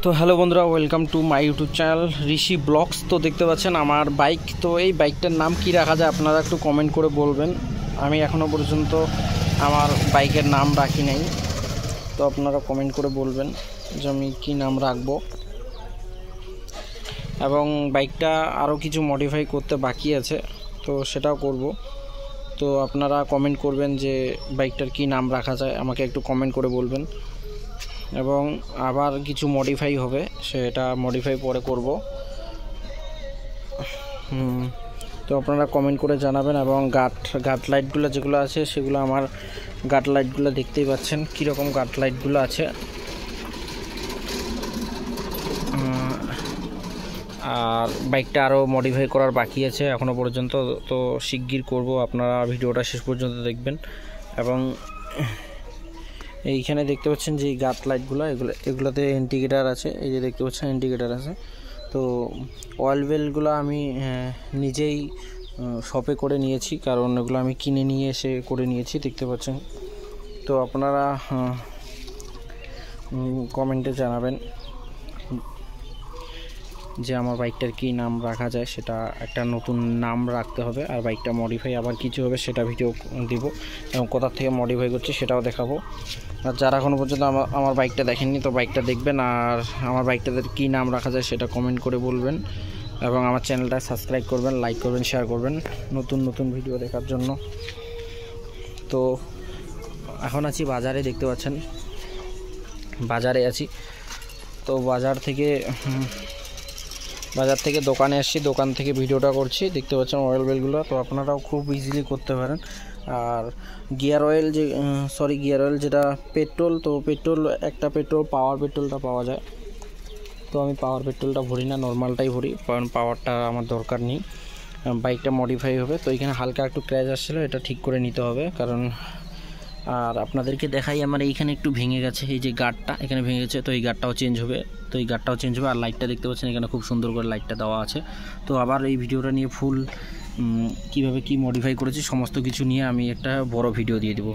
তো হ্যালো বন্ধুরা, welcome to my YouTube channel Rishi blogs. তো দেখতে পাচ্ছেন আমার বাইক। তো এই বাইকটার নাম কি রাখা যায় আপনারা একটু কমেন্ট করে বলবেন। আমি এখনও পর্যন্ত আমার বাইকের নাম রাখি নাই, তো আপনারা কমেন্ট করে বলবেন যে আমি কী নাম রাখবো। এবং বাইকটা আরও কিছু মডিফাই করতে বাকি আছে, তো সেটাও করব। তো আপনারা কমেন্ট করবেন যে বাইকটার কি নাম রাখা যায়, আমাকে একটু কমেন্ট করে বলবেন। এবং আবার কিছু মডিফাই হবে, সেটা মডিফাই পরে করব। তো আপনারা কমেন্ট করে জানাবেন। এবং গাট লাইটগুলো যেগুলো আছে সেগুলো আমার গাট লাইটগুলো দেখতেই পাচ্ছেন কীরকম গাট লাইটগুলো আছে। আর বাইকটা আরও মডিফাই করার বাকি আছে এখনও পর্যন্ত, তো শিগগির করব। আপনারা ভিডিওটা শেষ পর্যন্ত দেখবেন। এবং এইখানে দেখতে পাচ্ছেন যে গাট লাইটগুলো, এগুলোতে ইন্ডিকেটার আছে। এই যে দেখতে পাচ্ছেন ইন্ডিকেটার আছে। তো অয়েল বেলগুলো আমি নিজেই শপে করে নিয়েছি, কারণ এগুলো আমি কিনে নিয়ে এসে করে নিয়েছি, দেখতে পাচ্ছেন। তো আপনারা কমেন্টে জানাবেন যে আমার বাইকটার কি নাম রাখা যায়। সেটা একটা নতুন নাম রাখতে হবে। আর বাইকটা মডিফাই আবার কিছু হবে, সেটা ভিডিও দিব এবং কোথা থেকে মডিফাই করছি সেটাও দেখাবো। আর যারা এখনও পর্যন্ত আমার বাইকটা দেখেননি, তো বাইকটা দেখবেন। আর আমার বাইকটাদের কী নাম রাখা যায় সেটা কমেন্ট করে বলবেন। এবং আমার চ্যানেলটা সাবস্ক্রাইব করবেন, লাইক করবেন, শেয়ার করবেন নতুন নতুন ভিডিও দেখার জন্য। তো এখন আছি বাজারে, দেখতে পাচ্ছেন বাজারে আছি। তো বাজার থেকে দোকানে আসছি, দোকান থেকে ভিডিওটা করছি। দেখতে পাচ্ছেন অয়েল বেলগুলো, তো আপনারাও খুব ইজিলি করতে পারেন। আর গিয়ার অয়েল যেটা পেট্রোল, তো একটা পাওয়ার পেট্রোলটা পাওয়া যায়। তো আমি পাওয়ার পেট্রোলটা ভরি না, নর্মালটাই ভরি, কারণ পাওয়ারটা আমার দরকার নেই। বাইকটা মডিফাই হবে, তো এখানে হালকা একটু ক্র্যাশ আসছিলো, এটা ঠিক করে নিতে হবে। কারণ আর আপনাদেরকে দেখাই, আমার এইখানে একটু ভেঙে গেছে, এই যে গার্ডটা এখানে ভেঙে গেছে, তো এই গার্ডটাও চেঞ্জ হবে। আর লাইটটা দেখতে পাচ্ছেন এখানে খুব সুন্দর করে লাইটটা দেওয়া আছে। তো আবার এই ভিডিওটা নিয়ে ফুল কীভাবে কি মডিফাই করেছি সমস্ত কিছু নিয়ে আমি একটা বড় ভিডিও দিয়ে দেবো।